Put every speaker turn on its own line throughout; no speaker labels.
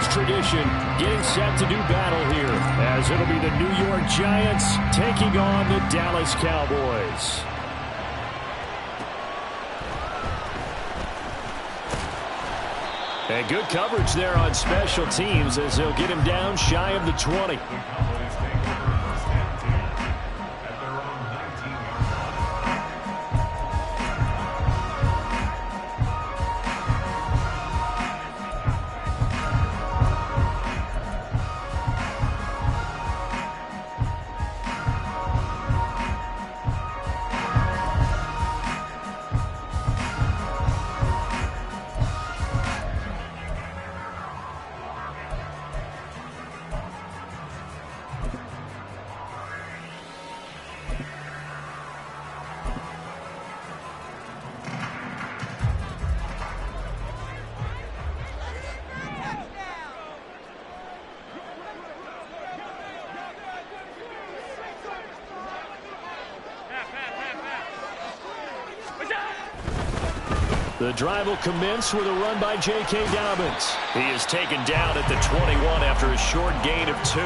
Giants tradition getting set to do battle here, as it'll be the New York Giants taking on the Dallas Cowboys. And good coverage there on special teams as they'll get him down shy of the 20. The drive will commence with a run by J.K. Dobbins. He is taken down at the 21 after a short gain of 2.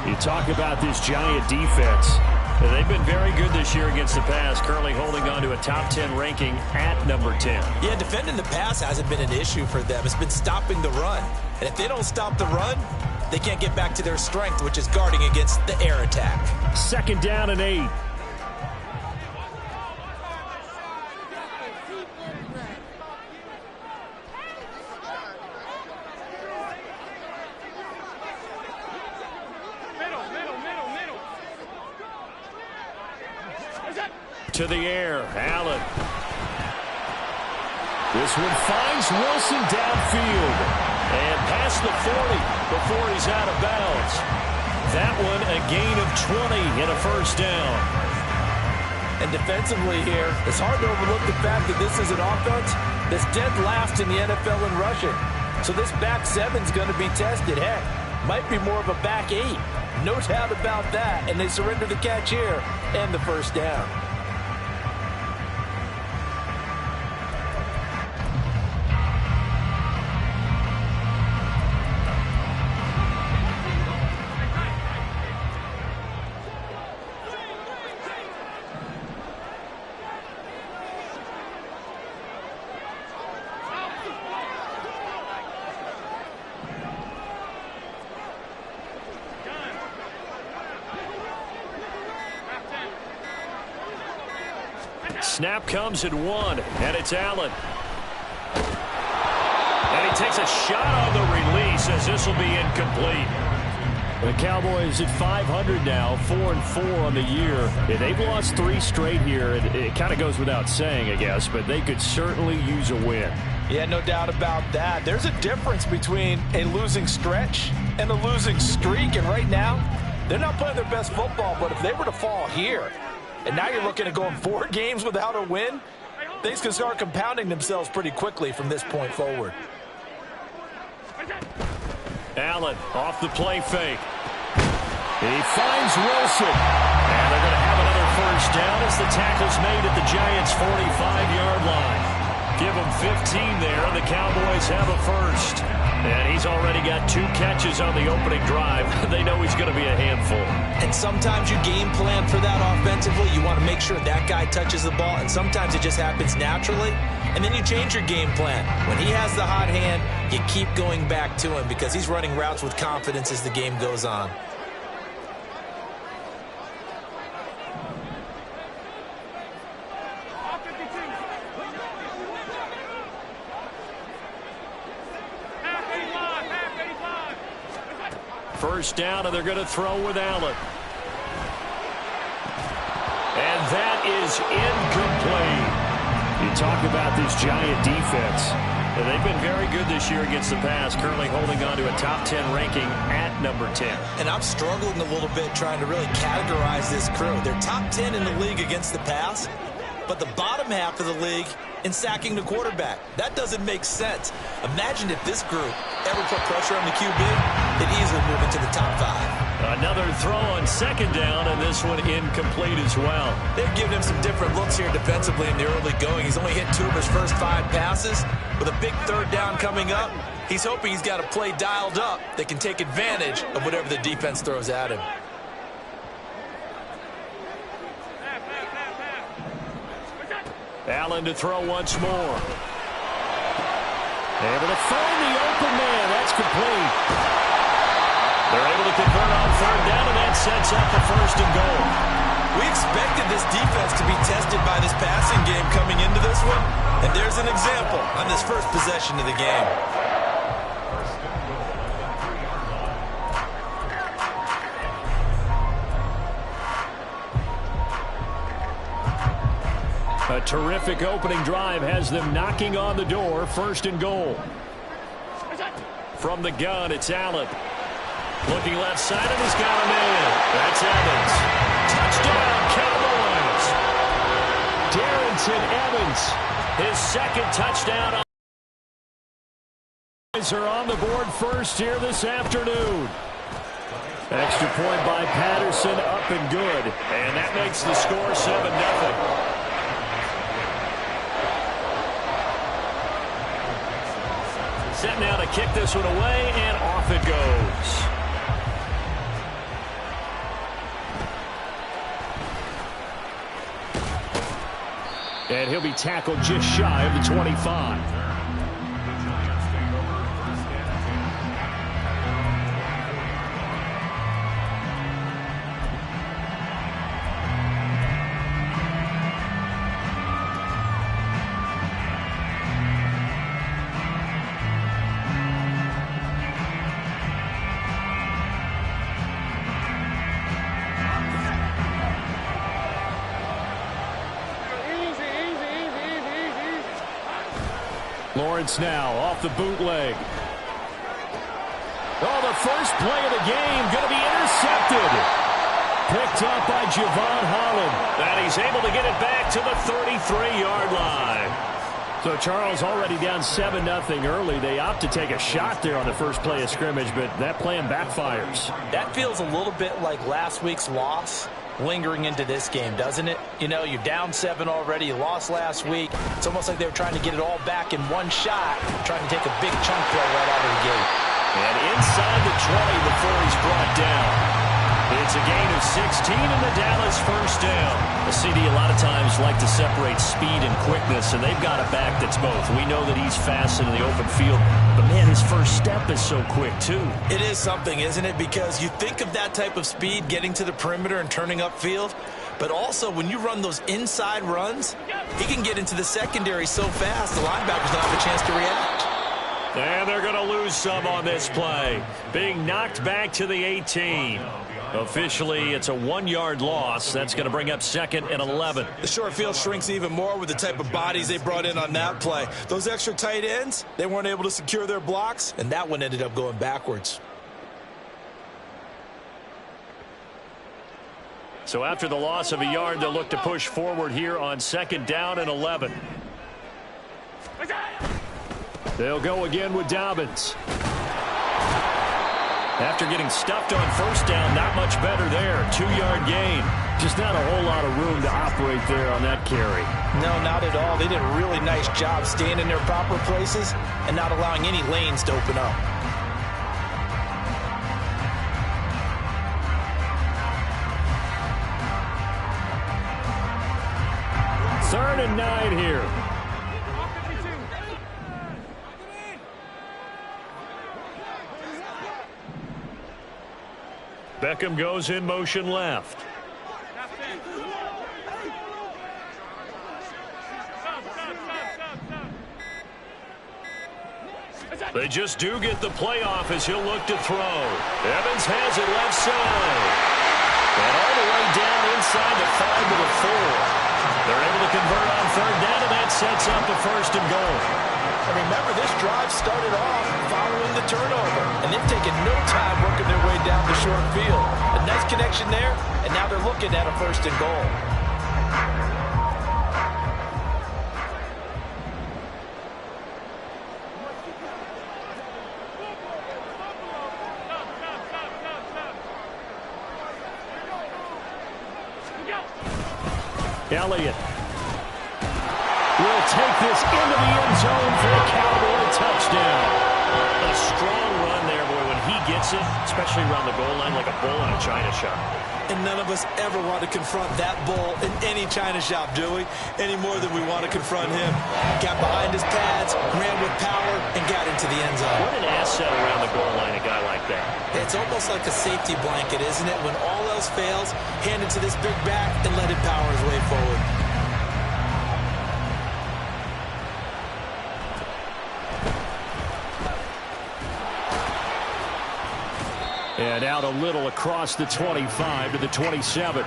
You talk about this Giant defense. They've been very good this year against the pass, currently holding on to a top 10 ranking at number 10.
Yeah, defending the pass hasn't been an issue for them. It's been stopping the run. And if they don't stop the run, they can't get back to their strength, which is guarding against the air attack.
2nd down and 8. To the air, Allen. This one finds Wilson downfield. And past the 40 before he's out of bounds. That one a gain of 20 and a 1st down.
And defensively here, it's hard to overlook the fact that this is an offense that's dead last in the NFL in rushing. So this back 7's going to be tested. Heck, might be more of a back 8. No doubt about that. And they surrender the catch here and the 1st down.
Snap comes at 1, and it's Allen. And he takes a shot on the release as this will be incomplete. The Cowboys at 500 now, 4-4 on the year. They've lost 3 straight here. It kind of goes without saying, I guess, but they could certainly use a win.
Yeah, no doubt about that. There's a difference between a losing stretch and a losing streak, and right now, they're not playing their best football, but if they were to fall here, and now you're looking at going 4 games without a win, things can start compounding themselves pretty quickly from this point forward.
Allen off the play fake. He finds Wilson. And they're going to have another 1st down as the tackle's made at the Giants' 45-yard line. Give them 15 there, and the Cowboys have a 1st. And he's already got 2 catches on the opening drive. They know he's going to be a handful.
And sometimes you game plan for that offensively. You want to make sure that guy touches the ball, and sometimes it just happens naturally. And then you change your game plan. When he has the hot hand, you keep going back to him because he's running routes with confidence as the game goes on.
First down, and they're going to throw with Allen. And that is incomplete. You talk about this Giant defense. They've been very good this year against the pass, currently holding on to a top 10 ranking at number 10.
And I'm struggling a little bit trying to really categorize this crew. They're top 10 in the league against the pass, but the bottom half of the league in sacking the quarterback. That doesn't make sense. Imagine if this group ever put pressure on the QB, they'd easily move into the top 5.
Another throw on 2nd down, and this one incomplete as well.
They've given him some different looks here defensively in the early going. He's only hit 2 of his first 5 passes. With a big 3rd down coming up, He's hoping he's got a play dialed up that can take advantage of whatever the defense throws at him.
Allen to throw once more. Able to find the open man. That's complete. They're able to convert on third down, and that sets up the first and goal.
We expected this defense to be tested by this passing game coming into this one, and there's an example on this first possession of the game.
A terrific opening drive has them knocking on the door. First and goal. From the gun, it's Allen. Looking left side, and he's got him in. That's Evans. Touchdown, Cowboys. Darrington Evans, his second touchdown. Are on the board first here this afternoon. Extra point by Patterson, up and good. And that makes the score 7-0. Set now to kick this one away, and off it goes. And he'll be tackled just shy of the 25. Lawrence now off the bootleg. Oh, the first play of the game going to be intercepted. Picked up by Javon Holland. And he's able to get it back to the 33-yard line. So Charles already down 7-0 early. They opt to take a shot there on the first play of scrimmage, but that plan backfires.
That feels a little bit like last week's loss lingering into this game, doesn't it? You know, you're down 7 already. You lost last week. It's almost like they were trying to get it all back in one shot, trying to take a big chunk play right out of the gate.
And inside the 20 before he's brought down. It's a gain of 16 and the Dallas first down. The CD a lot of times like to separate speed and quickness, and they've got a back that's both. We know that he's fast in the open field, but man, his first step is so quick too.
It is something, isn't it? Because you think of that type of speed getting to the perimeter and turning upfield, but also when you run those inside runs, he can get into the secondary so fast the linebackers don't have a chance to react.
And they're going to lose some on this play. Being knocked back to the 18. Officially, it's a 1-yard loss. That's going to bring up 2nd and 11.
The short field shrinks even more with the type of bodies they brought in on that play. Those extra tight ends, they weren't able to secure their blocks, and that one ended up going backwards.
So after the loss of a yard, they'll look to push forward here on 2nd down and 11. They'll go again with Dobbins. After getting stuffed on first down, not much better there. 2-yard gain. Just not a whole lot of room to operate there on that carry.
No, not at all. They did a really nice job staying in their proper places and not allowing any lanes to open up.
Third and 9 here. Beckham goes in motion left. They just do get the playoff as he'll look to throw. Evans has it left side. And all the way down inside the 5 to the 4. They're able to convert on third down, and that sets up the first and goal.
And remember, this drive started off following the turnover, and they've taken no time working their way down the short field. A nice connection there, and now they're looking at a first and goal.
Elliott will take this into the end zone for a Cowboy touchdown. A strong run there, boy, when he gets it, especially around the goal line like a bull in a china shop.
And none of us ever want to confront that bull in any china shop, do we? Any more than we want to confront him. Got behind his pads, ran with power, and got into the end zone.
What an asset around the goal line, a guy like that.
It's almost like a safety blanket, isn't it? When all else fails, hand it to this big back and let him power his way forward.
And out a little across the 25 to the 27.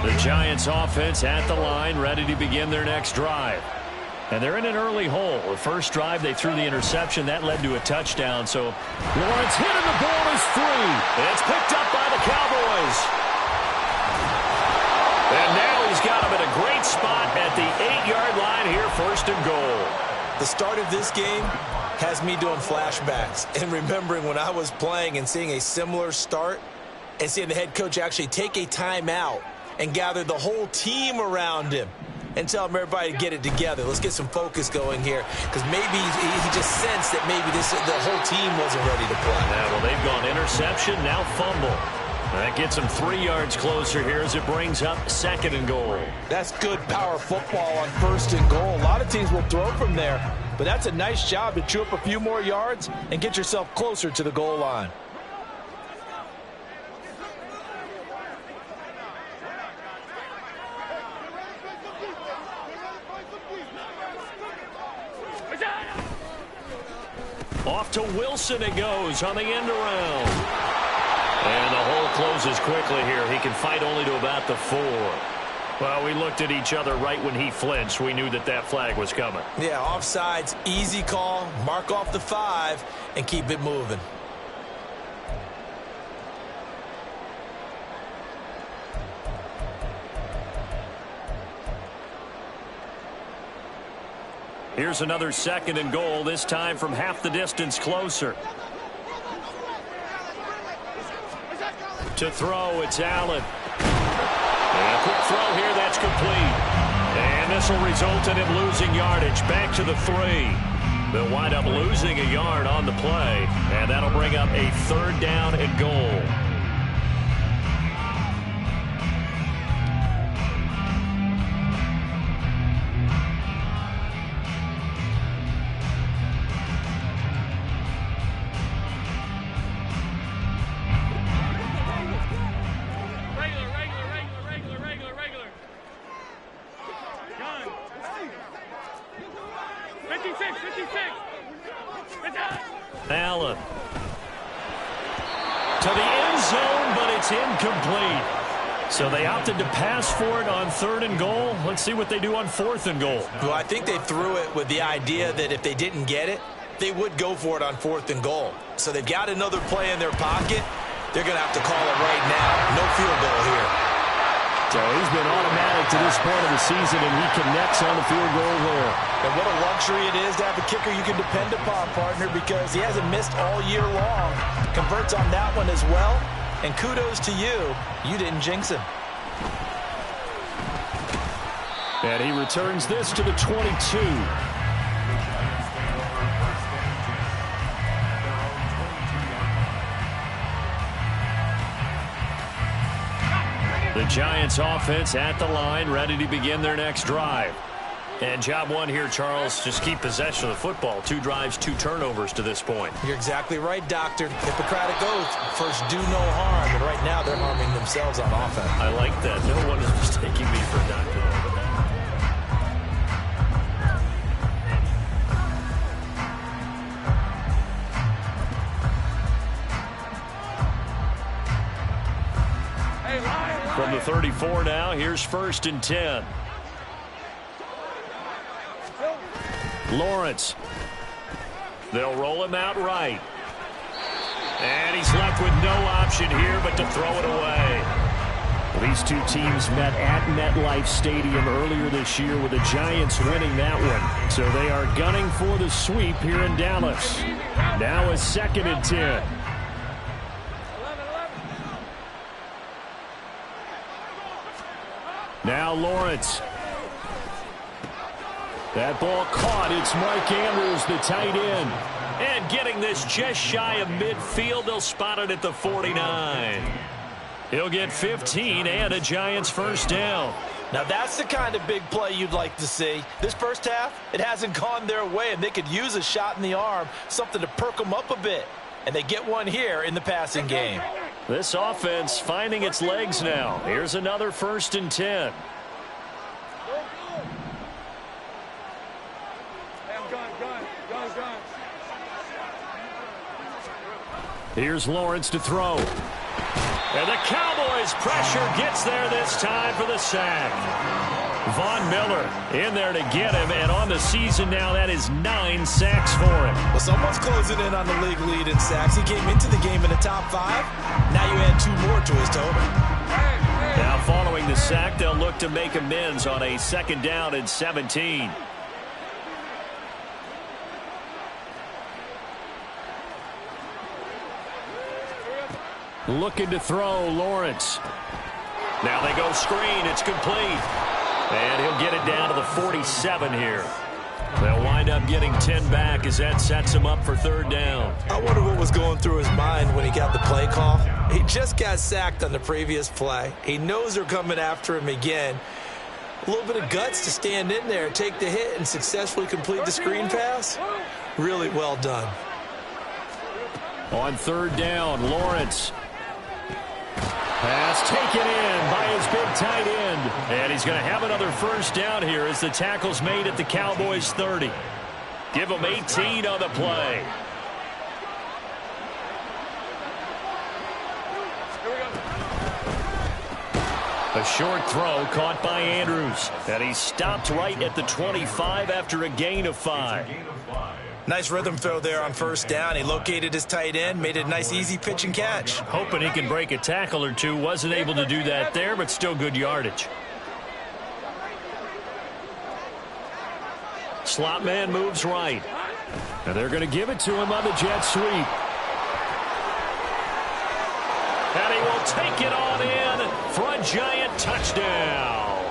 The Giants offense at the line, ready to begin their next drive. And they're in an early hole. The first drive, they threw the interception. That led to a touchdown. So Lawrence hit and the ball is free. It's picked up by the Cowboys. And now he's got him in a great spot at the 8-yard line here, first and goal.
The start of this game has me doing flashbacks and remembering when I was playing and seeing a similar start and seeing the head coach actually take a timeout and gather the whole team around him and tell him everybody to get it together. Let's get some focus going here, because maybe he just sensed that maybe the whole team wasn't ready to play.
Yeah, well, they've gone interception, now fumble. That gets them 3 yards closer here as it brings up second and goal.
That's good power football on first and goal. A lot of teams will throw from there, but that's a nice job to chew up a few more yards and get yourself closer to the goal line.
Off to Wilson it goes on the end around. And the hole closes quickly here. He can fight only to about the 4. Well, we looked at each other right when he flinched. We knew that that flag was coming.
Yeah, offsides, easy call. Mark off the 5 and keep it moving.
Here's another second and goal, this time from half the distance closer. To throw, it's Allen. And a quick throw here, that's complete. And this will result in him losing yardage. Back to the 3. They'll wind up losing a yard on the play. And that'll bring up a third down and goal. Allen to the end zone, but it's incomplete. So they opted to pass for it on third and goal. Let's see what they do on fourth and goal.
Well, I think they threw it with the idea that if they didn't get it, they would go for it on fourth and goal. So they've got another play in their pocket. They're going to have to call it right now. No field goal here.
So he's been automatic to this point of the season, and he connects on the field goal there.
And what a luxury it is to have a kicker you can depend upon, partner, because he hasn't missed all year long. Converts on that one as well. And kudos to you. You didn't jinx him.
And he returns this to the 22. The Giants offense at the line, ready to begin their next drive. And job one here, Charles, just keep possession of the football. 2 drives, 2 turnovers to this point.
You're exactly right, Doctor. Hippocratic oath. First, do no harm. And right now, they're harming themselves on offense.
I like that. No one is mistaking me for a doctor. From the 34 now, here's first and 10. Lawrence. They'll roll him out right. And he's left with no option here but to throw it away. These two teams met at MetLife Stadium earlier this year with the Giants winning that one. So they are gunning for the sweep here in Dallas. Now a second and 10. Now Lawrence. That ball caught. It's Mark Andrews, the tight end. And getting this just shy of midfield, they'll spot it at the 49. He'll get 15 and a Giants first down.
Now that's the kind of big play you'd like to see. This first half, it hasn't gone their way, and they could use a shot in the arm, something to perk them up a bit. And they get one here in the passing game.
This offense finding its legs now. Here's another 1st and 10. Here's Lawrence to throw. And the Cowboys' pressure gets there this time for the sack. Von Miller in there to get him, and on the season now, that is 9 sacks for him.
Well, someone's closing in on the league lead in sacks. He came into the game in the top 5. Now you add 2 more to his total.
Now following the sack, they'll look to make amends on a 2nd down and 17. Looking to throw, Lawrence. Now they go screen. It's complete. And he'll get it down to the 47 here. They'll wind up getting 10 back as that sets him up for 3rd down.
I wonder what was going through his mind when he got the play call. He just got sacked on the previous play. He knows they're coming after him again. A little bit of guts to stand in there, take the hit, and successfully complete the screen pass. Really well done.
On 3rd down, Lawrence. Pass taken in by his big tight end. And he's going to have another 1st down here as the tackle's made at the Cowboys' 30. Give him 18 on the play. A short throw caught by Andrews. And he stopped right at the 25 after a gain of 5.
Nice rhythm throw there on 1st down. He located his tight end, made it a nice easy pitch and catch.
Hoping he can break a tackle or two. Wasn't able to do that there, but still good yardage. Slot man moves right. And they're going to give it to him on the jet sweep. And he will take it on in for a Giant touchdown.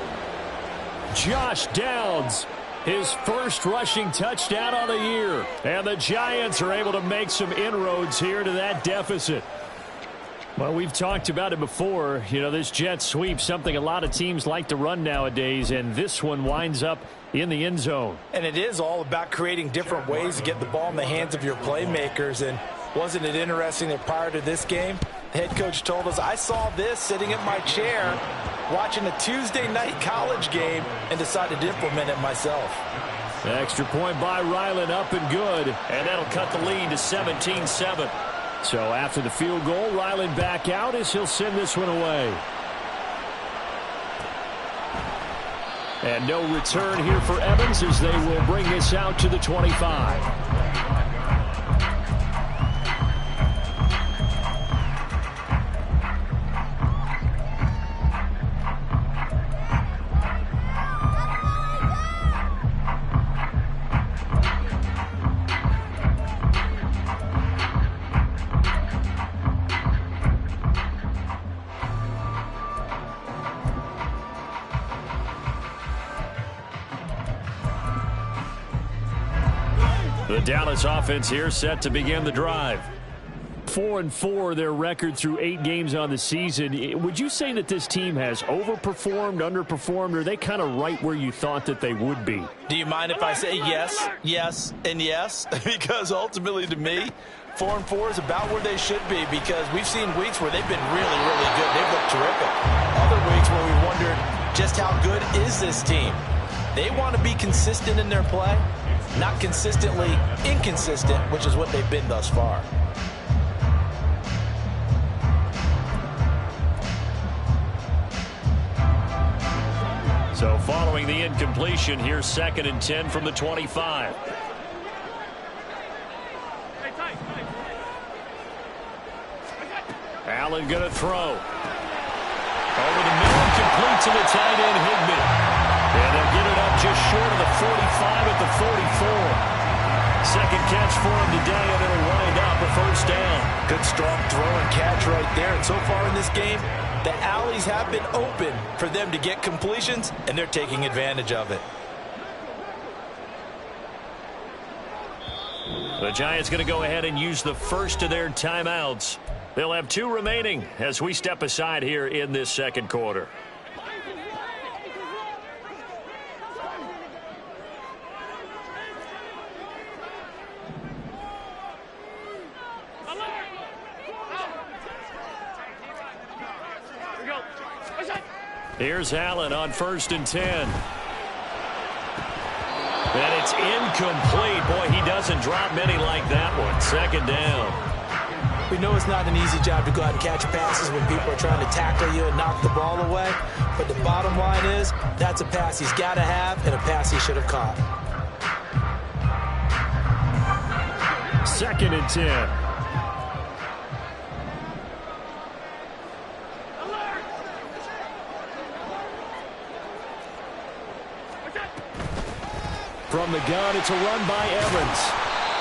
Josh Downs, his first rushing touchdown on the year. And the Giants are able to make some inroads here to that deficit. Well, we've talked about it before. You know, this jet sweep, something a lot of teams like to run nowadays, and this one winds up in the end zone.
And it is all about creating different ways to get the ball in the hands of your playmakers. And wasn't it interesting that prior to this game, the head coach told us, I saw this sitting in my chair watching a Tuesday night college game and decided to implement it myself.
Extra point by Ryland, up and good. And that'll cut the lead to 17-7. So after the field goal, Ryland back out as he'll send this one away. And no return here for Evans as they will bring this out to the 25. The Dallas offense here set to begin the drive. 4-4 their record through 8 games on the season. Would you say that this team has overperformed, underperformed, or are they kind of right where you thought that they would be?
Do you mind if I say yes, yes, and yes? Because ultimately to me, 4-4 is about where they should be, because we've seen weeks where they've been really, really good. They've looked terrific. Other weeks where we wondered just how good is this team. They want to be consistent in their play, not consistently inconsistent, which is what they've been thus far.
So following the incompletion, here's 2nd and 10 from the 25. Allen going to throw. Over the middle, complete to the tight end, Higbee. And they'll get it up just short of the 45 at the 44. Second catch for him today, and it'll wind up a first down.
Good strong throw and catch right there. And so far in this game, the alleys have been open for them to get completions, and they're taking advantage of it.
The Giants going to go ahead and use the first of their timeouts. They'll have 2 remaining as we step aside here in this second quarter. Here's Allen on 1st and 10. And it's incomplete. Boy, he doesn't drop many like that one. Second down.
We know it's not an easy job to go out and catch passes when people are trying to tackle you and knock the ball away. But the bottom line is, that's a pass he's got to have and a pass he should have caught.
2nd and 10. From the gun, it's a run by Evans.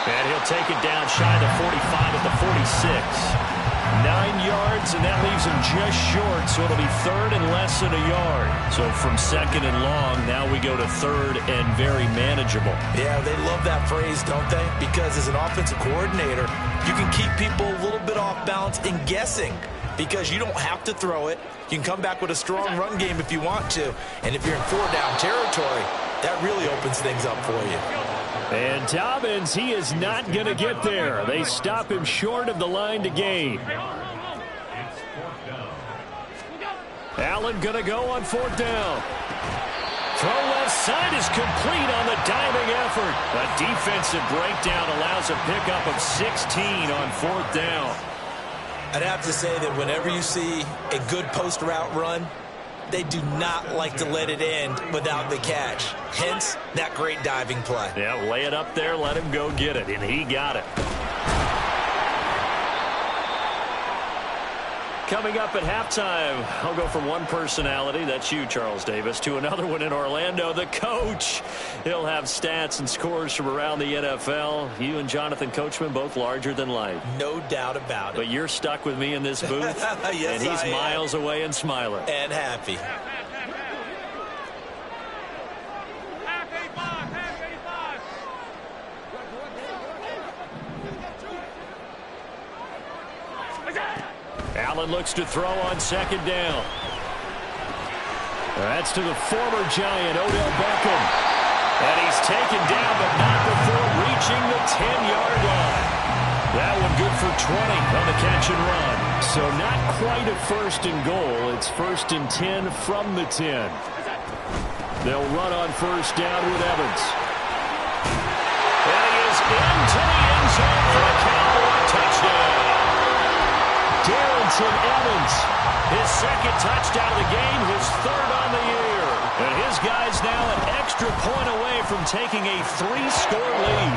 And he'll take it down shy of the 45 at the 46. 9 yards, and that leaves him just short, so it'll be 3rd and less than a yard. So from 2nd and long, now we go to 3rd and very manageable.
Yeah, they love that phrase, don't they? Because as an offensive coordinator, you can keep people a little bit off balance and guessing. Because you don't have to throw it. You can come back with a strong run game if you want to. And if you're in 4-down territory, that really opens things up for you.
And Dobbins, he is not going to get there. They stop him short of the line to gain. Allen going to go on 4th down. Throw left side is complete on the diving effort. A defensive breakdown allows a pickup of 16 on 4th down.
I'd have to say that whenever you see a good post route run, they do not like to let it end without the catch. Hence, that great diving play.
Yeah, lay it up there, let him go get it, and he got it. Coming up at halftime, I'll go from one personality, that's you, Charles Davis, to another one in Orlando, the coach. He'll have stats and scores from around the NFL. You and Jonathan Coachman, both larger than life.
No doubt about it.
But you're stuck with me in this booth,
yes,
and he's miles away and smiling.
And happy.
Allen looks to throw on 2nd down. That's to the former Giant, Odell Beckham. And he's taken down, but not before reaching the 10-yard line. That one good for 20 on the catch and run. So not quite a 1st and goal. It's 1st and 10 from the 10. They'll run on 1st down with Evans. And he is into the end zone for a Cowboy touchdown. Darrington Evans, his 2nd touchdown of the game, his 3rd on the year. And his guy's now an extra point away from taking a 3-score lead.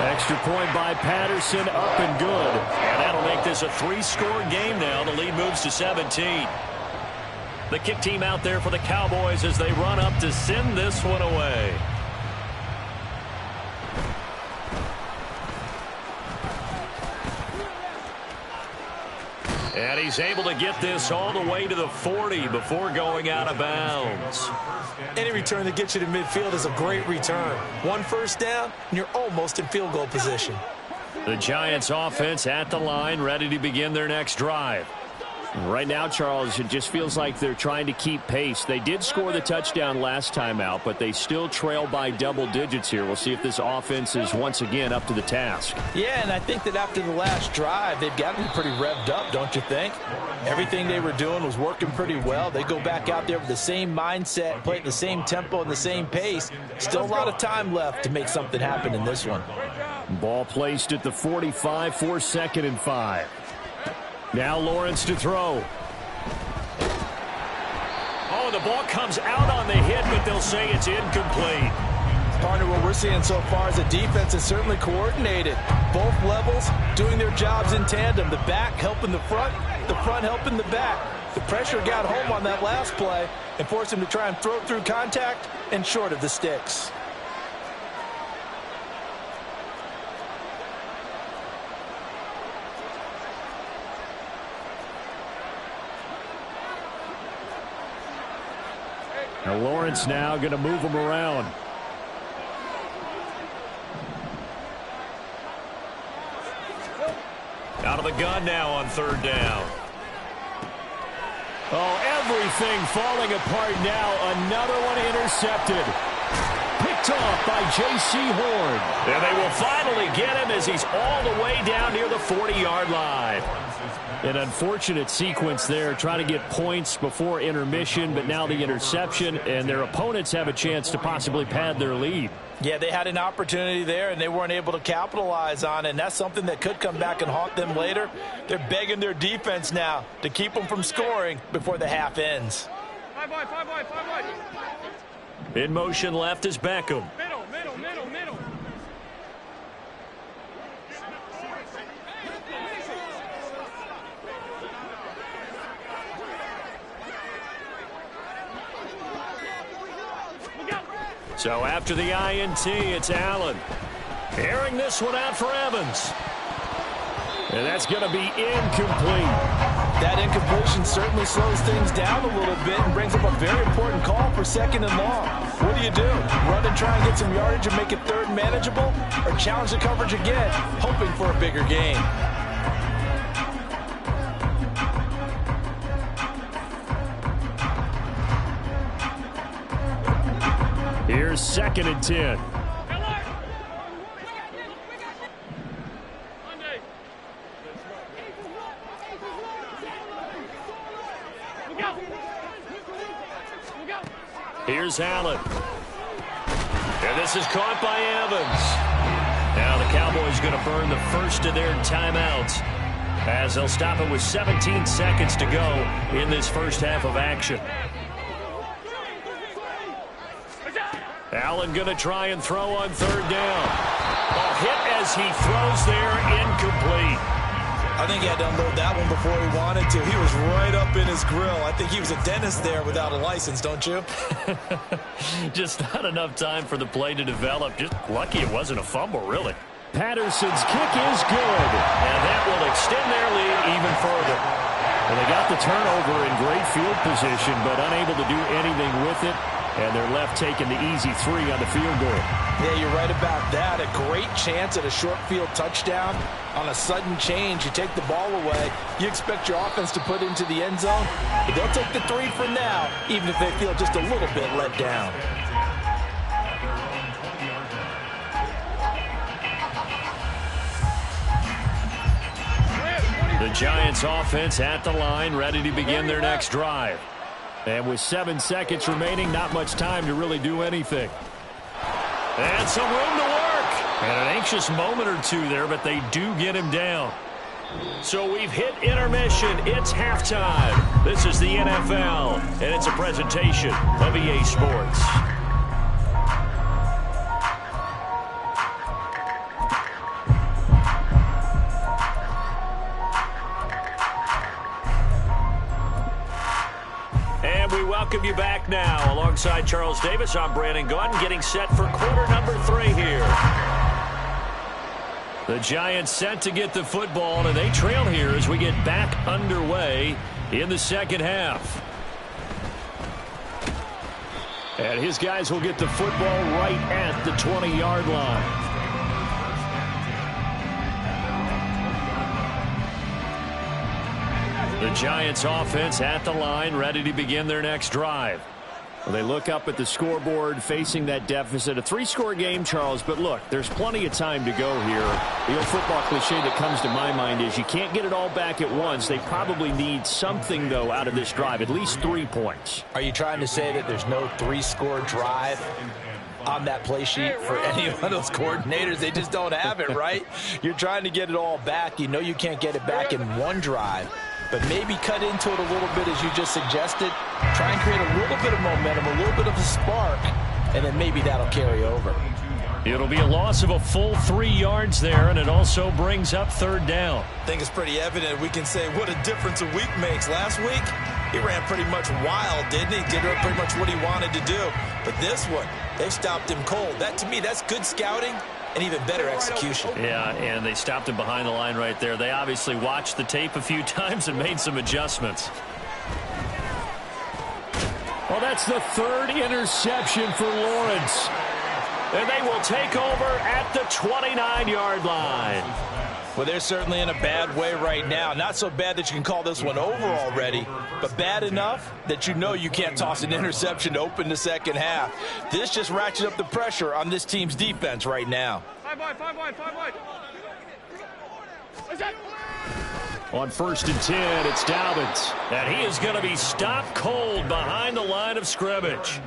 Extra point by Patterson, up and good. And that'll make this a 3-score game now. The lead moves to 17. The kick team out there for the Cowboys as they run up to send this one away. And he's able to get this all the way to the 40 before going out of bounds.
Any return that gets you to midfield is a great return. 1 first down, and you're almost in field goal position.
The Giants offense at the line, ready to begin their next drive.
Right now, Charles, it just feels like they're trying to keep pace. They did score the touchdown last time out, but they still trail by double digits here. We'll see if this offense is once again up to the task.
Yeah, and I think that after the last drive, they've got to be pretty revved up, don't you think? Everything they were doing was working pretty well. They go back out there with the same mindset, play at the same tempo and the same pace. Still a lot of time left to make something happen in this one.
Ball placed at the 45 for 2nd and 5.
Now Lawrence to throw. Oh, the ball comes out on the hit, but they'll say it's incomplete.
Partner, what we're seeing so far is the defense is certainly coordinated. Both levels doing their jobs in tandem. The back helping the front helping the back. The pressure got home on that last play and forced him to try and throw through contact and short of the sticks.
Now Lawrence now going to move him around.
Out of the gun now on third down.
Oh, everything falling apart now. Another one intercepted. Picked off by J.C. Horn.
And they will finally get him as he's all the way down near the 40-yard line.
An unfortunate sequence there, trying to get points before intermission, but now the interception, and their opponents have a chance to possibly pad their lead.
Yeah, they had an opportunity there, and they weren't able to capitalize on it, and that's something that could come back and haunt them later. They're begging their defense now to keep them from scoring before the half ends.
Five boy.
In motion left is Beckham.
Middle.
So after the INT, it's Allen. Airing this one out for Evans. And that's going to be incomplete.
That incompletion certainly slows things down a little bit and brings up a very important call for second and long. What do? Run and try and get some yardage and make it third manageable? Or challenge the coverage again, hoping for a bigger gain?
Here's 2nd and 10.
Here's Allen. And this is caught by Evans. Now the Cowboys going to burn the first of their timeouts as they'll stop it with 17 seconds to go in this first half of action. Allen going to try and throw on third down. A hit as he throws there, incomplete.
I think he had to unload that one before he wanted to. He was right up in his grill. I think he was a dentist there without a license, don't you?
Just not enough time for the play to develop. Just lucky it wasn't a fumble, really.
Patterson's kick is good.
And that will extend their lead even further.
And they got the turnover in great field position, but unable to do anything with it. And they're left taking the easy 3 on the field goal.
Yeah, you're right about that. A great chance at a short field touchdown. On a sudden change, you take the ball away. You expect your offense to put into the end zone. But they'll take the 3 for now, even if they feel just a little bit let down.
The Giants offense at the line, ready to begin their next drive.
And with 7 seconds remaining, not much time to really do anything.
And some room to work. And an anxious moment or two there, but they do get him down. So we've hit intermission. It's halftime. This is the NFL, and it's a presentation of EA Sports. Welcome you back now. Alongside Charles Davis, I'm Brandon Gunn, getting set for quarter number 3 here. The Giants set to get the football, and they trail here as we get back underway in the second half.
And his guys will get the football right at the 20-yard line.
The Giants offense at the line, ready to begin their next drive.
Well, they look up at the scoreboard facing that deficit. A 3-score game, Charles, but look, there's plenty of time to go here. The old football cliche that comes to my mind is you can't get it all back at once. They probably need something, though, out of this drive, at least 3 points.
Are you trying to say that there's no 3-score drive on that play sheet for any one of those coordinators? They just don't have it, right? You're trying to get it all back. You know you can't get it back in one drive. But maybe cut into it a little bit, as you just suggested. Try and create a little bit of momentum, a little bit of a spark, and then maybe that'll carry over.
It'll be a loss of a full 3 yards there, and it also brings up third down.
I think it's pretty evident. We can say what a difference a week makes. Last week, he ran pretty much wild, didn't he? Did pretty much what he wanted to do. But this one, they stopped him cold. That, to me, that's good scouting and even better execution.
Yeah, and they stopped him behind the line right there. They obviously watched the tape a few times and made some adjustments. Well, that's the third interception for Lawrence. And they will take over at the 29-yard line.
Well, they're certainly in a bad way right now. Not so bad that you can call this one over already, but bad enough that you know you can't toss an interception to open the second half. This just ratchets up the pressure on this team's defense right now.
5 wide.
On 1st and 10, it's Dobbins. And he is going to be stopped cold behind the line of scrimmage.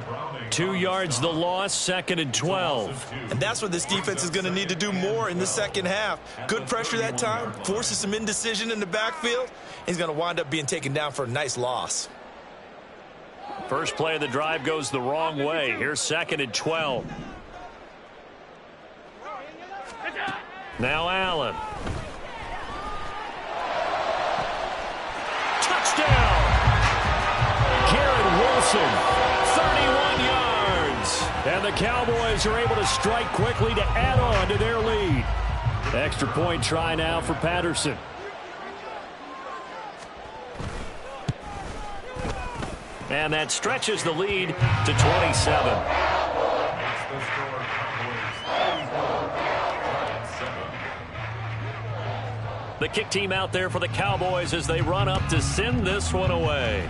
2 yards the loss, 2nd and 12.
And that's what this defense is going to need to do more in the second half. Good pressure that time, forces some indecision in the backfield. He's going to wind up being taken down for a nice loss.
First play of the drive goes the wrong way. Here's 2nd and 12. Now Allen. Touchdown! Garrett Wilson, 31 yards. And the Cowboys are able to strike quickly to add on to their lead. Extra point try now for Patterson. And that stretches the lead to 27. The kick team out there for the Cowboys as they run up to send this one away.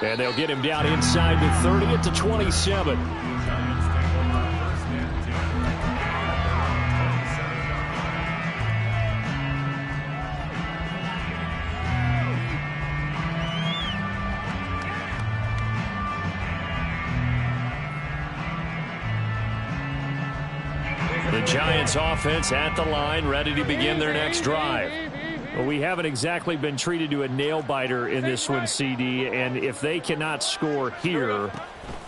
And they'll get him down inside the 30 at the 27. The Giants offense at the line, ready to begin their next drive. Well, we haven't exactly been treated to a nail-biter in this one, CD, and if they cannot score here,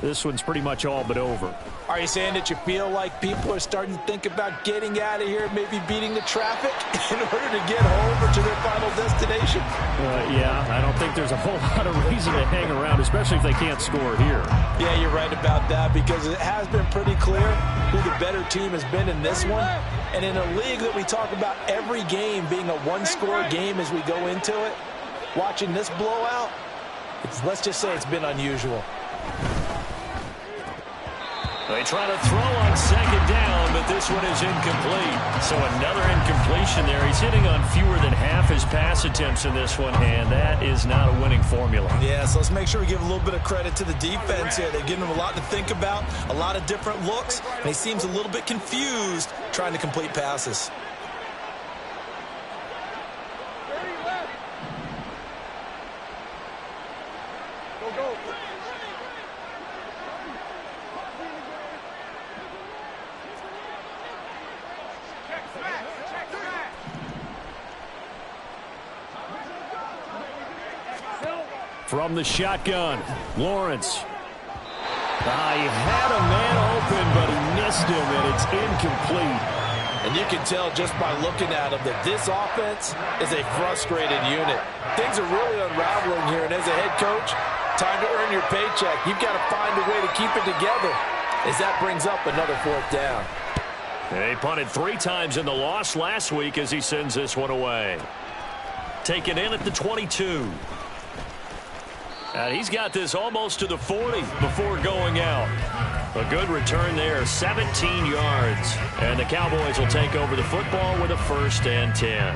this one's pretty much all but over.
Are you saying that you feel like people are starting to think about getting out of here, maybe beating the traffic in order to get home or to their final destination?
Yeah, I don't think there's a whole lot of reason to hang around, especially if they can't score here.
Yeah, you're right about that, because it has been pretty clear who the better team has been in this one. And in a league that we talk about every game being a one-score game as we go into it, watching this blowout, let's just say it's been unusual.
They try to throw on second down, but this one is incomplete. So another incompletion there. He's hitting on fewer than half his pass attempts in this one, and that is not a winning formula.
Yeah, so let's make sure we give a little bit of credit to the defense here. They've given him a lot to think about, a lot of different looks, and he seems a little bit confused trying to complete passes.
From the shotgun, Lawrence. He had a man open, but he missed him, and it's incomplete.
And you can tell just by looking at him that this offense is a frustrated unit. Things are really unraveling here, and as a head coach, time to earn your paycheck. You've got to find a way to keep it together as that brings up another 4th down.
They punted 3 times in the loss last week as he sends this one away. Taken in at the 22. And he's got this almost to the 40 before going out. A good return there, 17 yards. And the Cowboys will take over the football with a 1st and 10.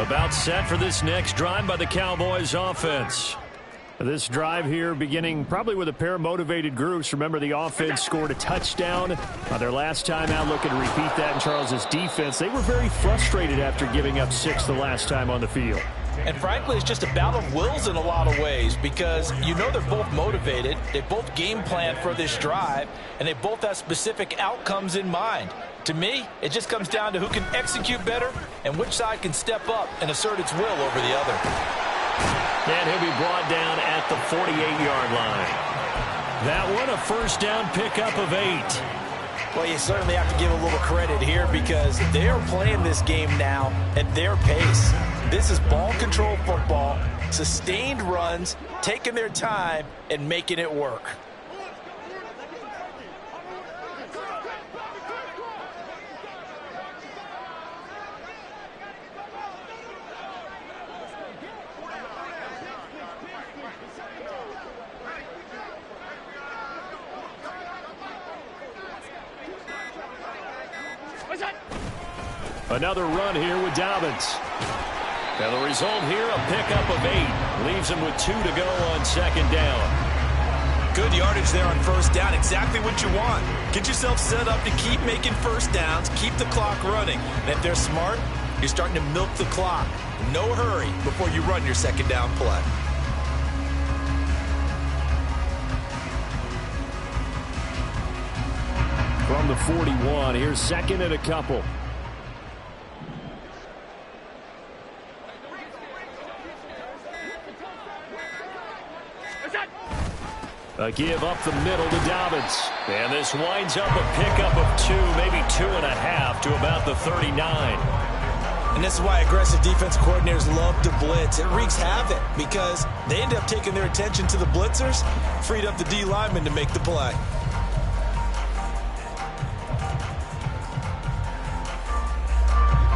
About set for this next drive by the Cowboys offense. This drive here beginning probably with a pair of motivated groups. Remember, the offense scored a touchdown on their last time out, looking to repeat that in Charles's defense. They were very frustrated after giving up 6 the last time on the field.
And frankly, it's just a battle of wills in a lot of ways, because you know they're both motivated, they both game plan for this drive, and they both have specific outcomes in mind. To me, it just comes down to who can execute better and which side can step up and assert its will over the other.
And he'll be brought down at the 48-yard line. That one, a 1st down pickup of 8.
Well, you certainly have to give a little credit here, because they are playing this game now at their pace. This is ball control football, sustained runs, taking their time and making it work.
Another run here with Dobbins. And the result here, a pickup of 8. Leaves him with 2 to go on second down.
Good yardage there on first down. Exactly what you want. Get yourself set up to keep making first downs, keep the clock running. And if they're smart, you're starting to milk the clock. No hurry before you run your second down play.
From the 41, here's second and a couple. A give up the middle to Dobbins. And this winds up a pickup of 2, maybe 2.5 to about the 39.
And this is why aggressive defense coordinators love to blitz. It wreaks havoc because they end up taking their attention to the blitzers, freed up the D lineman to make the play.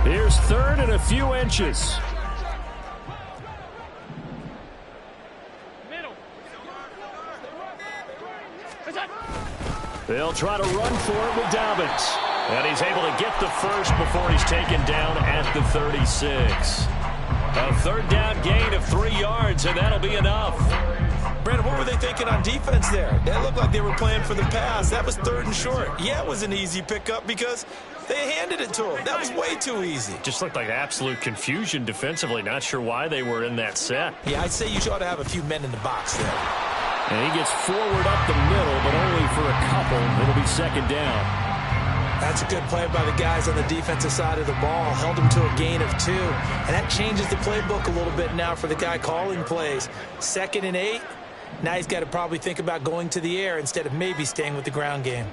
Here's third and a few inches. They'll try to run for it with Dobbins. And he's able to get the first before he's taken down at the 36. A third down gain of 3 yards, and that'll be enough.
Brandon, what were they thinking on defense there? It looked like they were playing for the pass. That was 3rd and short. Yeah, it was an easy pickup because they handed it to him. That was way too easy.
Just looked like absolute confusion defensively. Not sure why they were in that set.
Yeah, I'd say you ought to have a few men in the box there.
And he gets forward up the middle, but only for a couple. It'll be second down.
That's a good play by the guys on the defensive side of the ball. Held him to a gain of 2. And that changes the playbook a little bit now for the guy calling plays. 2nd and 8. Now he's got to probably think about going to the air instead of maybe staying with the ground game.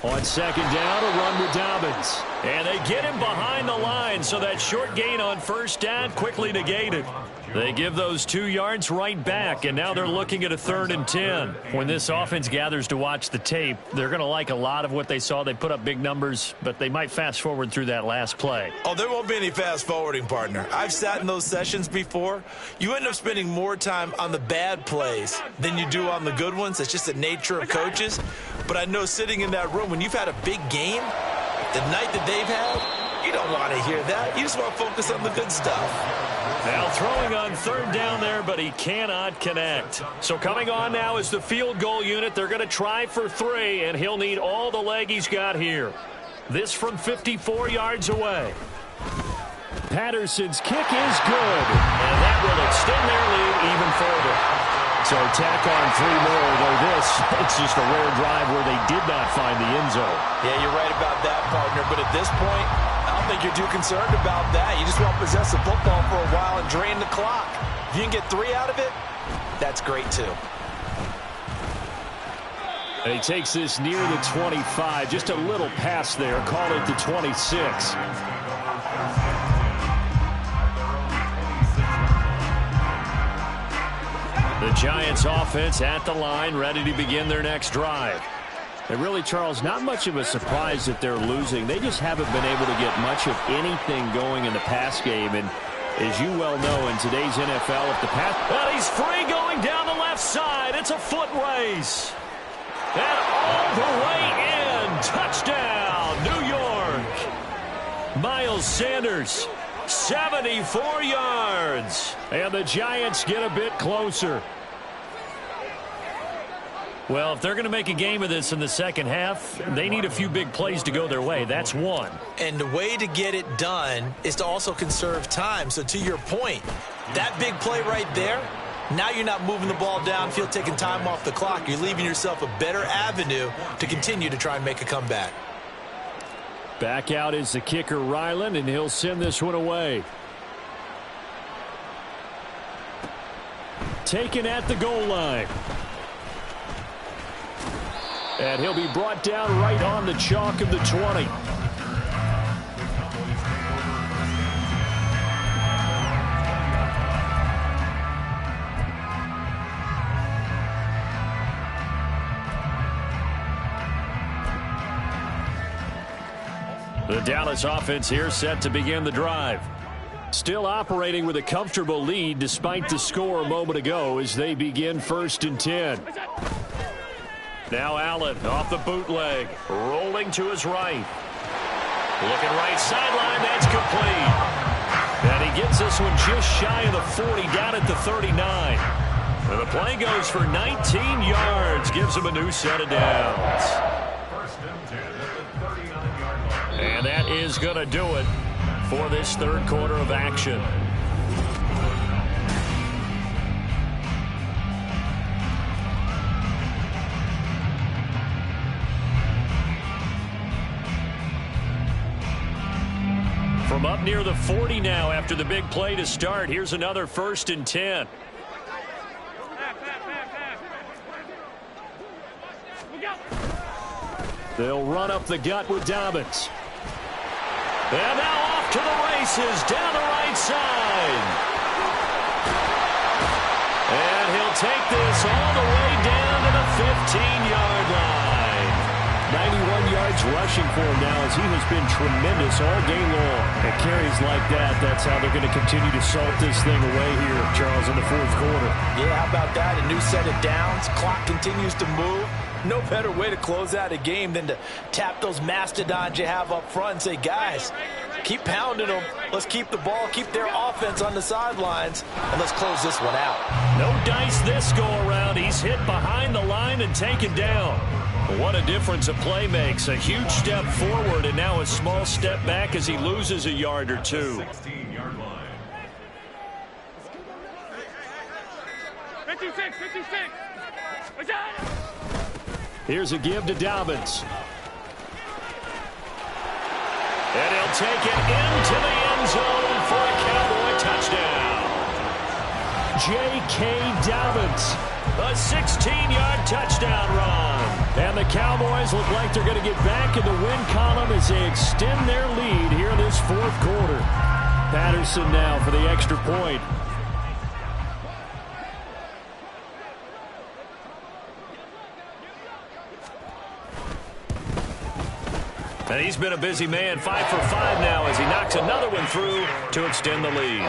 On second down, a run with Dobbins. And they get him behind the line, so that short gain on first down quickly negated. They give those 2 yards right back, and now they're looking at a 3rd and 10. When this offense gathers to watch the tape, they're going to like a lot of what they saw. They put up big numbers, but they might fast forward through that last play.
Oh, there won't be any fast forwarding, partner. I've sat in those sessions before. You end up spending more time on the bad plays than you do on the good ones. It's just the nature of coaches. But I know sitting in that room, when you've had a big game, the night that they've had, you don't want to hear that. You just want to focus on the good stuff.
Now throwing on 3rd down there, but he cannot connect. So coming on now is the field goal unit. They're going to try for 3, and he'll need all the leg he's got here. This from 54 yards away. Patterson's kick is good, and that will extend their lead even further. So tack on 3 more, though it's just a rare drive where they did not find the end zone.
Yeah, you're right about that, partner. But at this point, I don't think you're too concerned about that. You just want to possess the football for a while and drain the clock. If you can get 3 out of it, that's great too.
And he takes this near the 25. Just a little pass there. Call it the 26. The Giants offense at the line, ready to begin their next drive. And really, Charles, not much of a surprise that they're losing. They just haven't been able to get much of anything going in the pass game. And as you well know, in today's NFL, if the pass... And he's free going down the left side. It's a foot race. And all the way in. Touchdown, New York. Miles Sanders, 74 yards. And the Giants get a bit closer. Well, if they're going to make a game of this in the second half, they need a few big plays to go their way. That's one.
And the way to get it done is to also conserve time. So to your point, that big play right there, now you're not moving the ball downfield, taking time off the clock. You're leaving yourself a better avenue to continue to try and make a comeback.
Back out is the kicker, Ryland, and he'll send this one away. Taken at the goal line. And he'll be brought down right on the chalk of the 20. The Dallas offense here set to begin the drive. Still operating with a comfortable lead despite the score a moment ago as they begin 1st and 10. Now Allen off the bootleg, rolling to his right.
Looking right sideline, that's complete. And he gets this one just shy of the 40, down at the 39. And the play goes for 19 yards, gives him a new set of downs. And that is going to do it for this third quarter of action. From up near the 40 now after the big play to start. Here's another 1st and 10. They'll run up the gut with Dobbins. And now off to the races down the right side. And he'll take this all the way down to the 15-yard line. 91 yards rushing for him now as he has been tremendous all game long. At carries like that, that's how they're going to continue to salt this thing away here, Charles, in the fourth quarter.
Yeah, how about that? A new set of downs. Clock continues to move. No better way to close out a game than to tap those mastodons you have up front and say, guys, keep pounding them. Let's keep the ball, keep their offense on the sidelines, and let's close this one out.
No dice this go around. He's hit behind the line and taken down. What a difference a play makes. A huge step forward and now a small step back as he loses a yard or two.
16-yard line. 56.
Here's a give to Dobbins. And he'll take it into the end zone for a Cowboy touchdown. J.K. Dobbins, a 16-yard touchdown run. And the Cowboys look like they're going to get back in the win column as they extend their lead here in this fourth quarter. Patterson now for the extra point. And he's been a busy man, 5 for 5 now as he knocks another one through to extend the lead.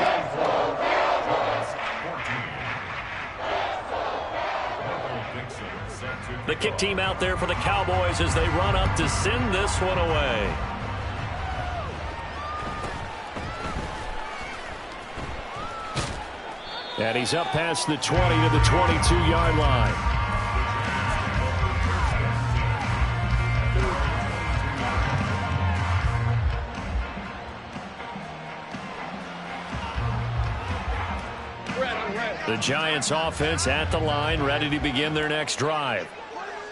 The kick team out there for the Cowboys as they run up to send this one away. And he's up past the 20 to the 22-yard line. The Giants offense at the line, ready to begin their next drive.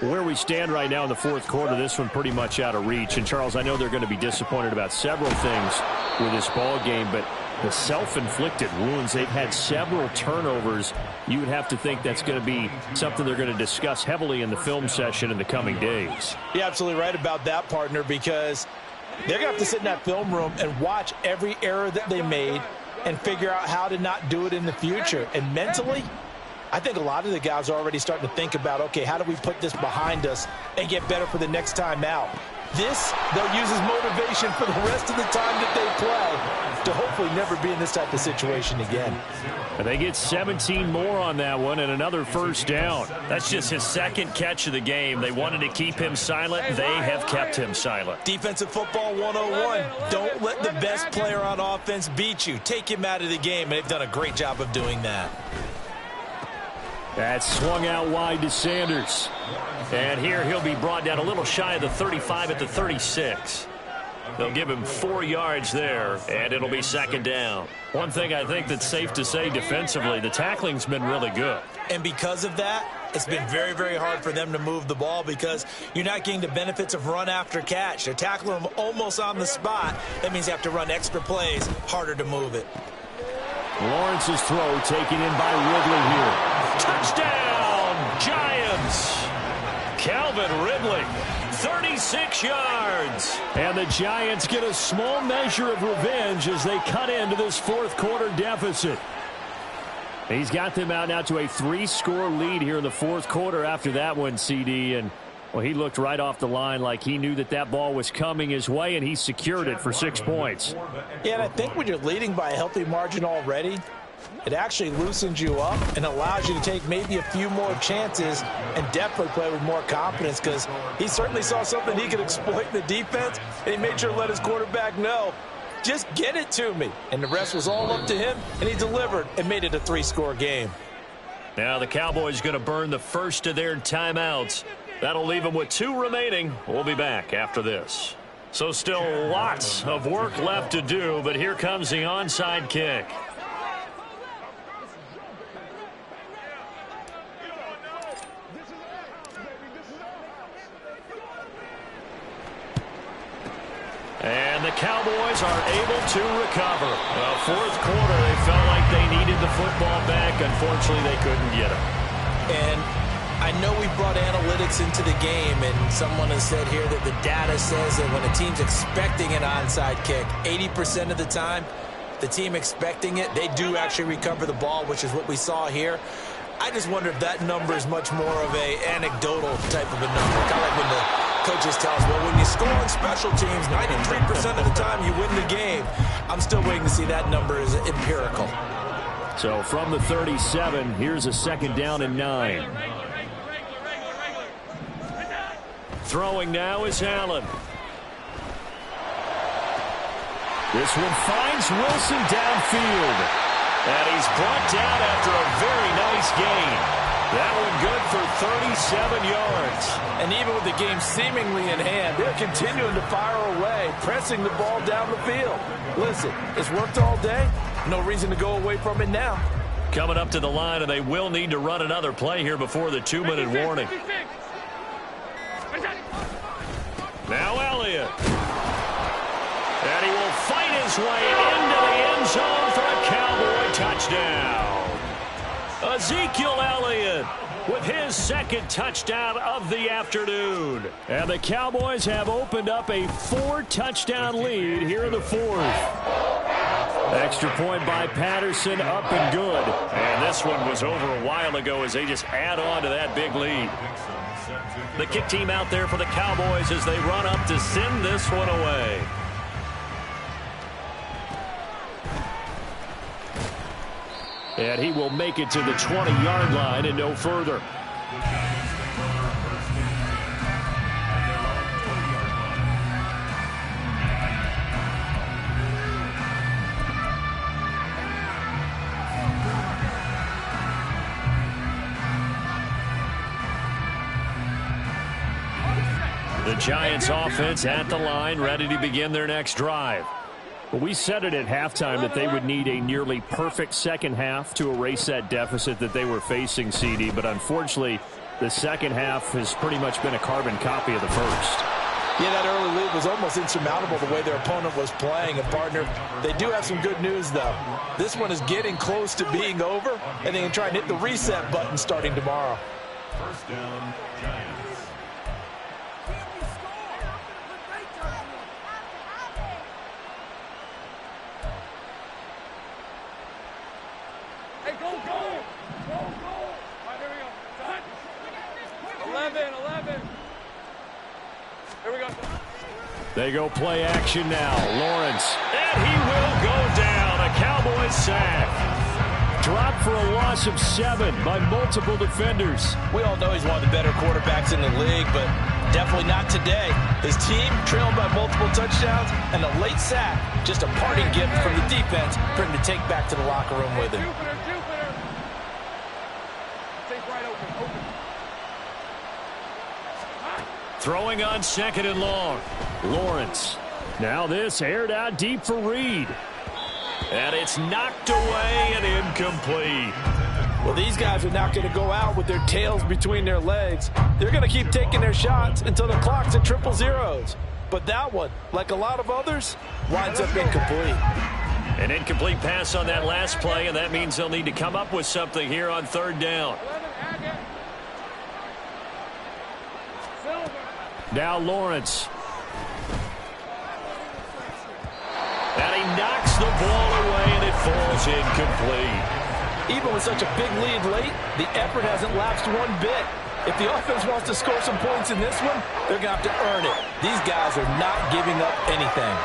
Where we stand right now in the fourth quarter, this one pretty much out of reach. And, Charles, I know they're going to be disappointed about several things with this ball game, but the self-inflicted wounds, they've had several turnovers. You would have to think that's going to be something they're going to discuss heavily in the film session in the coming days.
You're absolutely right about that, partner, because they're going to have to sit in that film room and watch every error that they made and figure out how to not do it in the future. And mentally, I think a lot of the guys are already starting to think about, okay, how do we put this behind us and get better for the next time out? This, they'll use as motivation for the rest of the time that they play to hopefully never be in this type of situation again.
And they get 17 more on that one and another first down. That's just his second catch of the game. They wanted to keep him silent. They have kept him silent.
Defensive football 101. Don't let the best player on offense beat you. Take him out of the game, and they've done a great job of doing that.
That's swung out wide to Sanders. And here he'll be brought down a little shy of the 35 at the 36. They'll give him 4 yards there, and it'll be second down. One thing I think that's safe to say defensively, the tackling's been really good.
And because of that, it's been very, very hard for them to move the ball because you're not getting the benefits of run after catch. They're tackling them almost on the spot. That means you have to run extra plays, harder to move it.
Lawrence's throw taken in by Ridley here. Touchdown, Giants! Calvin Ridley, 36 yards. And the Giants get a small measure of revenge as they cut into this fourth quarter deficit. He's got them out now to a 3-score lead here in the fourth quarter after that one, CD. And, well, he looked right off the line like he knew that that ball was coming his way, and he secured it for 6 points.
Yeah, and I think when you're leading by a healthy margin already, It actually loosens you up and allows you to take maybe a few more chances and definitely play with more confidence, because he certainly saw something he could exploit in the defense, and he made sure to let his quarterback know, just get it to me. And the rest was all up to him, and he delivered and made it a 3-score game.
Now the Cowboys going to burn the first of their timeouts. That'll leave them with 2 remaining. We'll be back after this. So still lots of work left to do, but here comes the onside kick. And the Cowboys are able to recover. Well, fourth quarter, they felt like they needed the football back. Unfortunately, they couldn't get it.
And I know we brought analytics into the game, and someone has said here that the data says that when a team's expecting an onside kick, 80% of the time, the team expecting it, they do actually recover the ball, which is what we saw here. I just wonder if that number is much more of a anecdotal type of a number. Kind of like when the coaches tell us, well, when you score on special teams, 93% of the time you win the game. I'm still waiting to see that number is empirical.
So from the 37, here's a 2nd down and 9. Throwing now is Allen. This one finds Wilson downfield. And he's brought down after a very nice gain. That one good for 37 yards.
And even with the game seemingly in hand, they're continuing to fire away, pressing the ball down the field. Listen, it's worked all day. No reason to go away from it now.
Coming up to the line, and they will need to run another play here before the 2-minute warning. Now Elliott. And he will fight his way into the end zone for a Cowboy touchdown. Ezekiel Elliott with his 2nd touchdown of the afternoon. And the Cowboys have opened up a 4-touchdown lead here in the 4th. Extra point by Patterson, up and good. And this one was over a while ago as they just add on to that big lead. The kick team out there for the Cowboys as they run up to send this one away. And he will make it to the 20-yard line and no further. The Giants offense at the line, ready to begin their next drive. Well, we said it at halftime that they would need a nearly perfect second half to erase that deficit that they were facing, CD. But unfortunately, the second half has pretty much been a carbon copy of the first.
Yeah, that early lead was almost insurmountable the way their opponent was playing. And, partner, they do have some good news, though. This one is getting close to being over, and they can try and hit the reset button starting tomorrow.
First down, Giants.
Hey, go, go! Go, go! All right, here we go. 11. Here we go.
They go play action now. Lawrence.
And he will go down. A Cowboys sack.
Dropped for a loss of 7 by multiple defenders.
We all know he's one of the better quarterbacks in the league, but definitely not today. His team trailed by multiple touchdowns, and a late sack, just a parting gift from the defense for him to take back to the locker room with him.
Jupiter. Take right open.
Throwing on 2nd and long.
Lawrence. Now this aired out deep for Reed.
And it's knocked away and incomplete.
Well, these guys are not going to go out with their tails between their legs. They're going to keep taking their shots until the clock's at 000. But that one, like a lot of others, winds up incomplete.
An incomplete pass on that last play, and that means they'll need to come up with something here on 3rd down.
Now Lawrence.
And he knocks the ball away, and it falls incomplete.
Even with such a big lead late, the effort hasn't lapsed one bit. If the offense wants to score some points in this one, they're going to have to earn it. These guys are not giving up anything.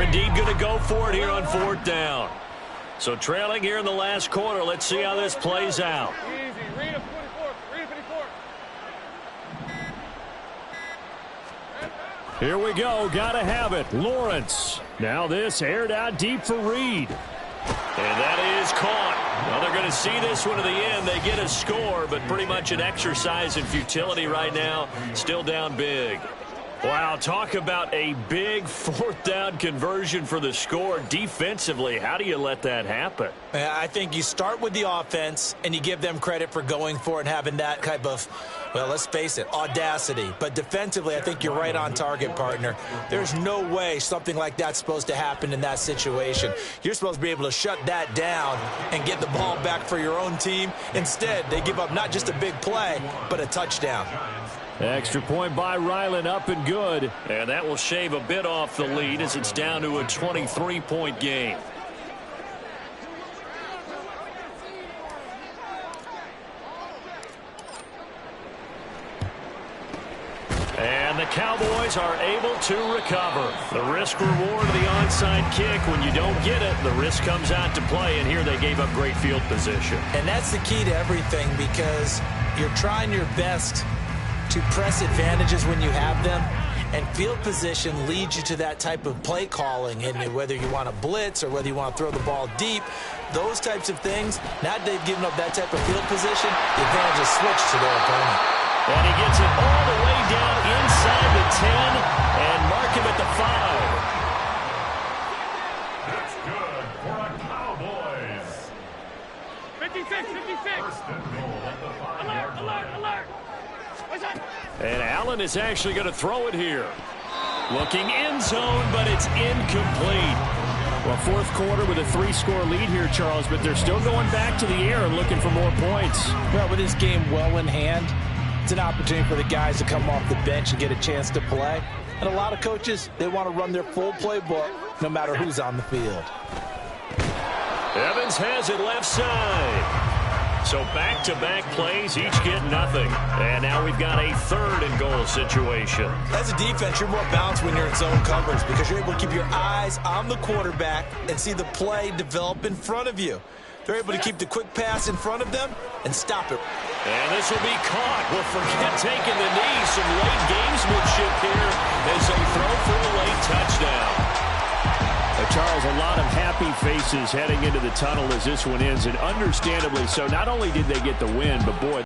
indeed going to go for it here on 4th down. So trailing here in the last quarter. Let's see how this plays out.
Easy. Read him 24. Read him 54.
Here we go. Gotta have it. Lawrence. Now this aired out deep for Reed.
And that is caught. Well, they're going to see this one to the end. They get a score, but pretty much an exercise in futility right now. Still down big. Wow, talk about a big 4th down conversion for the score. Defensively, how do you let that happen?
I think you start with the offense, and you give them credit for going for it and having that type of, well, let's face it, audacity. But defensively, I think you're right on target, partner. There's no way something like that's supposed to happen in that situation. You're supposed to be able to shut that down and get the ball back for your own team. Instead, they give up not just a big play, but a touchdown.
Extra point by Ryland, up and good.
And that will shave a bit off the lead as it's down to a 23-point game. And the Cowboys are able to recover. The risk reward of the onside kick. When you don't get it, the risk comes out to play, and here they gave up great field position.
And that's the key to everything, because you're trying your best to press advantages when you have them, and field position leads you to that type of play calling. And whether you want to blitz or whether you want to throw the ball deep, those types of things, now that they've given up that type of field position, the advantage is switched to their opponent.
And he gets it all the way down inside the 10 and mark him at the 5.
That's good for a Cowboys.
56, 56.
First and goal at the 5-yard line.
Alert, alert.
And Allen is actually going to throw it here. Looking end zone, but it's incomplete. Well, 4th quarter with a 3-score lead here, Charles, but they're still going back to the air and looking for more points.
Well, with this game well in hand, it's an opportunity for the guys to come off the bench and get a chance to play. And a lot of coaches, they want to run their full playbook no matter who's on the field.
Evans has it left side. So back-to-back plays, each get nothing. And now we've got a 3rd and goal situation.
As a defense, you're more balanced when you're in zone coverage because you're able to keep your eyes on the quarterback and see the play develop in front of you. They're able to keep the quick pass in front of them and stop it.
And this will be caught. Well, forget taking the knee. Some late gamesmanship here as they throw for a late touchdown.
Charles, a lot of happy faces heading into the tunnel as this one ends, and understandably so. Not only did they get the win, but boy,